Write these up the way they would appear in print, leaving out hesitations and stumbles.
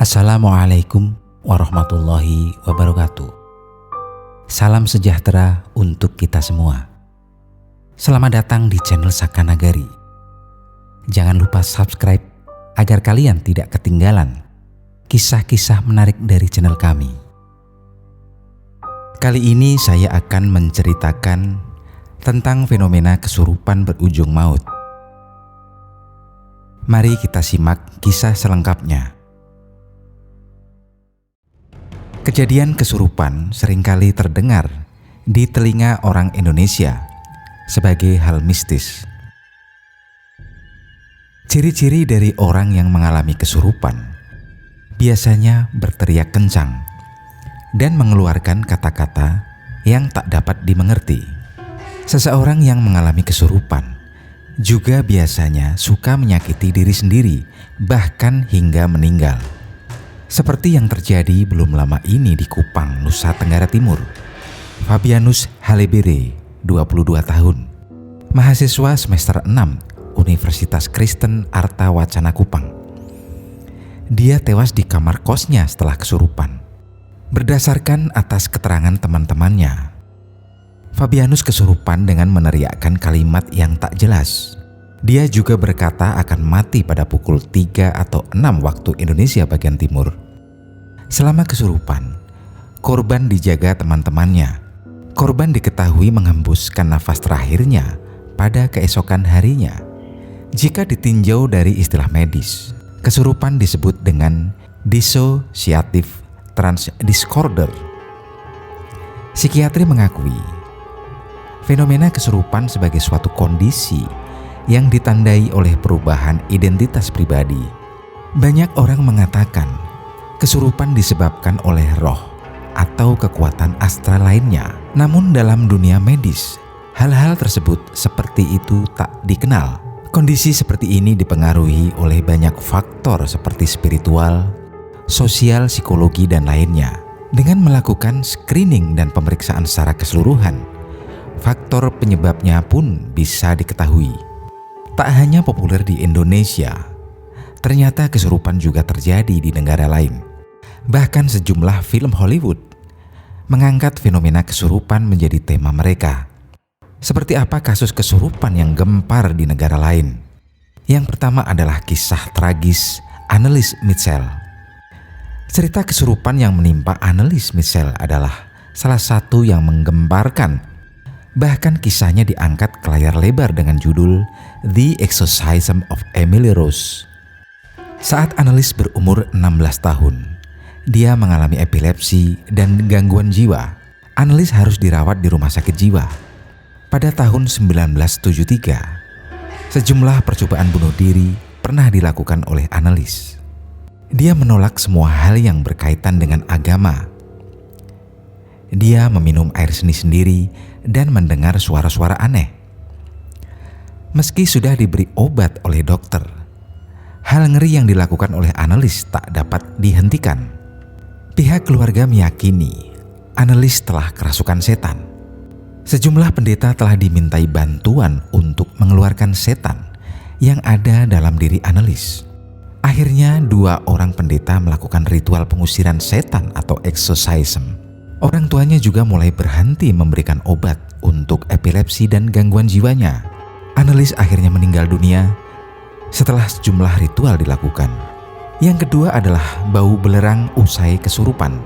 Assalamualaikum warahmatullahi wabarakatuh. Salam sejahtera untuk kita semua. Selamat datang di channel Saka Nagari. Jangan lupa subscribe agar kalian tidak ketinggalan kisah-kisah menarik dari channel kami. Kali ini saya akan menceritakan tentang fenomena kesurupan berujung maut. Mari kita simak kisah selengkapnya. Kejadian kesurupan seringkali terdengar di telinga orang Indonesia sebagai hal mistis. Ciri-ciri dari orang yang mengalami kesurupan biasanya berteriak kencang dan mengeluarkan kata-kata yang tak dapat dimengerti. Seseorang yang mengalami kesurupan juga biasanya suka menyakiti diri sendiri, bahkan hingga meninggal. Seperti yang terjadi belum lama ini di Kupang, Nusa Tenggara Timur. Fabianus Halebere, 22 tahun, mahasiswa semester 6 Universitas Kristen Arta Wacana Kupang. Dia tewas di kamar kosnya setelah kesurupan. Berdasarkan atas keterangan teman-temannya, Fabianus kesurupan dengan meneriakkan kalimat yang tak jelas. Dia juga berkata akan mati pada pukul 3 atau 6 waktu Indonesia bagian timur. Selama kesurupan, korban dijaga teman-temannya. Korban diketahui menghembuskan nafas terakhirnya pada keesokan harinya. Jika ditinjau dari istilah medis, kesurupan disebut dengan dissociative trance disorder. Psikiatri mengakui fenomena kesurupan sebagai suatu kondisi yang ditandai oleh perubahan identitas pribadi. Banyak orang mengatakan kesurupan disebabkan oleh roh atau kekuatan astral lainnya. Namun dalam dunia medis, hal-hal tersebut seperti itu tak dikenal. Kondisi seperti ini dipengaruhi oleh banyak faktor seperti spiritual, sosial, psikologi, dan lainnya. Dengan melakukan screening dan pemeriksaan secara keseluruhan, faktor penyebabnya pun bisa diketahui. Tak hanya populer di Indonesia, ternyata kesurupan juga terjadi di negara lain. Bahkan sejumlah film Hollywood mengangkat fenomena kesurupan menjadi tema mereka. Seperti apa kasus kesurupan yang gempar di negara lain? Yang pertama adalah kisah tragis Annelies Mitchell. Cerita kesurupan yang menimpa Annelies Mitchell adalah salah satu yang menggemparkan. Bahkan kisahnya diangkat ke layar lebar dengan judul The Exorcism of Emily Rose. Saat Annelies berumur 16 tahun, dia mengalami epilepsi dan gangguan jiwa. Annelies harus dirawat di rumah sakit jiwa. Pada tahun 1973, sejumlah percobaan bunuh diri pernah dilakukan oleh Annelies. Dia menolak semua hal yang berkaitan dengan agama. Dia meminum air seni sendiri dan mendengar suara-suara aneh. Meski sudah diberi obat oleh dokter, hal ngeri yang dilakukan oleh Annelies tak dapat dihentikan. Pihak keluarga meyakini Annelies telah kerasukan setan. Sejumlah pendeta telah dimintai bantuan untuk mengeluarkan setan yang ada dalam diri Annelies. Akhirnya 2 orang pendeta melakukan ritual pengusiran setan atau exorcism. Orang tuanya juga mulai berhenti memberikan obat untuk epilepsi dan gangguan jiwanya. Annelies akhirnya meninggal dunia setelah sejumlah ritual dilakukan. Yang kedua adalah bau belerang usai kesurupan.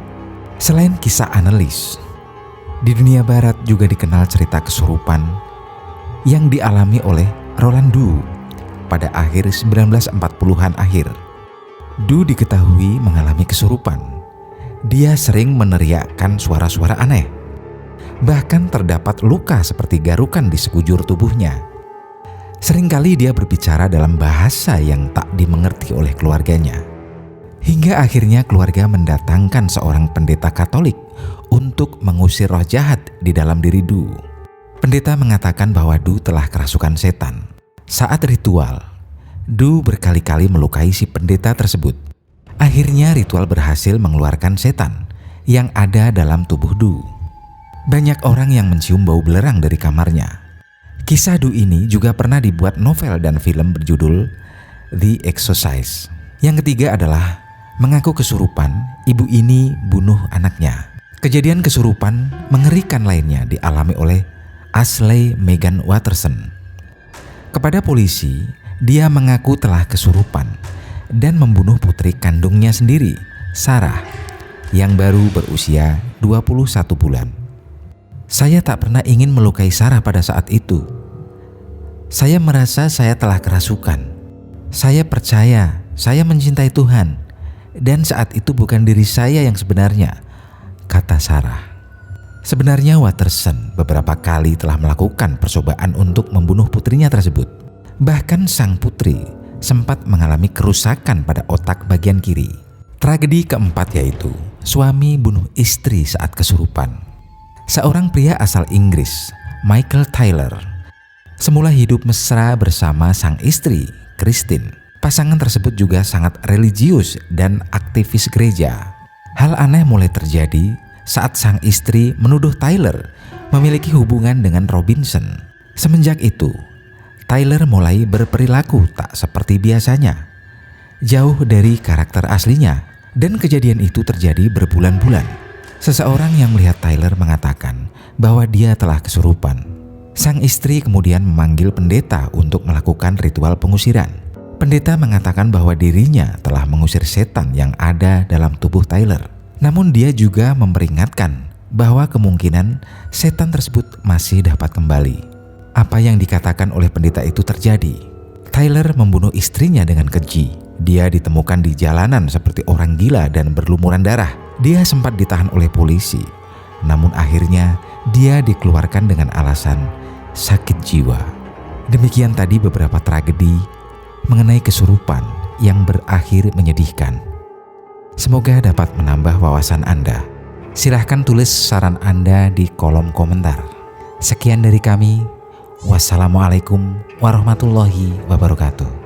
Selain kisah Annelies, di dunia barat juga dikenal cerita kesurupan yang dialami oleh Roland Doe pada akhir 1940-an akhir. Doe diketahui mengalami kesurupan. Dia sering meneriakkan suara-suara aneh. Bahkan terdapat luka seperti garukan di sekujur tubuhnya. Seringkali dia berbicara dalam bahasa yang tak dimengerti oleh keluarganya. Hingga akhirnya keluarga mendatangkan seorang pendeta Katolik untuk mengusir roh jahat di dalam diri Doe. Pendeta mengatakan bahwa Doe telah kerasukan setan. Saat ritual, Doe berkali-kali melukai si pendeta tersebut. Akhirnya ritual berhasil mengeluarkan setan yang ada dalam tubuh Doe. Banyak orang yang mencium bau belerang dari kamarnya. Kisah Doe ini juga pernah dibuat novel dan film berjudul The Exorcist. Yang ketiga adalah mengaku kesurupan ibu ini bunuh anaknya. Kejadian kesurupan mengerikan lainnya dialami oleh Ashley Megan Watterson. Kepada polisi, dia mengaku telah kesurupan dan membunuh putri kandungnya sendiri, Sarah, yang baru berusia 21 bulan. Saya tak pernah ingin melukai Sarah pada saat itu. Saya merasa saya telah kerasukan. Saya percaya saya mencintai Tuhan dan saat itu bukan diri saya yang sebenarnya, kata Sarah. Sebenarnya Watterson beberapa kali telah melakukan percobaan untuk membunuh putrinya tersebut. Bahkan sang putri sempat mengalami kerusakan pada otak bagian kiri. Tragedi keempat yaitu suami bunuh istri saat kesurupan. Seorang pria asal Inggris, Michael Tyler, semula hidup mesra bersama sang istri, Christine. Pasangan tersebut juga sangat religius dan aktivis gereja. Hal aneh mulai terjadi saat sang istri menuduh Tyler memiliki hubungan dengan Robinson. Semenjak itu, Tyler mulai berperilaku tak seperti biasanya, jauh dari karakter aslinya, dan kejadian itu terjadi berbulan-bulan. Seseorang yang melihat Tyler mengatakan bahwa dia telah kesurupan. Sang istri kemudian memanggil pendeta untuk melakukan ritual pengusiran. Pendeta mengatakan bahwa dirinya telah mengusir setan yang ada dalam tubuh Tyler. Namun dia juga memperingatkan bahwa kemungkinan setan tersebut masih dapat kembali. Apa yang dikatakan oleh pendeta itu terjadi. Tyler membunuh istrinya dengan keji. Dia ditemukan di jalanan seperti orang gila dan berlumuran darah. Dia sempat ditahan oleh polisi. Namun akhirnya dia dikeluarkan dengan alasan sakit jiwa. Demikian tadi beberapa tragedi mengenai kesurupan yang berakhir menyedihkan. Semoga dapat menambah wawasan Anda. Silahkan tulis saran Anda di kolom komentar. Sekian dari kami. Wassalamualaikum warahmatullahi wabarakatuh.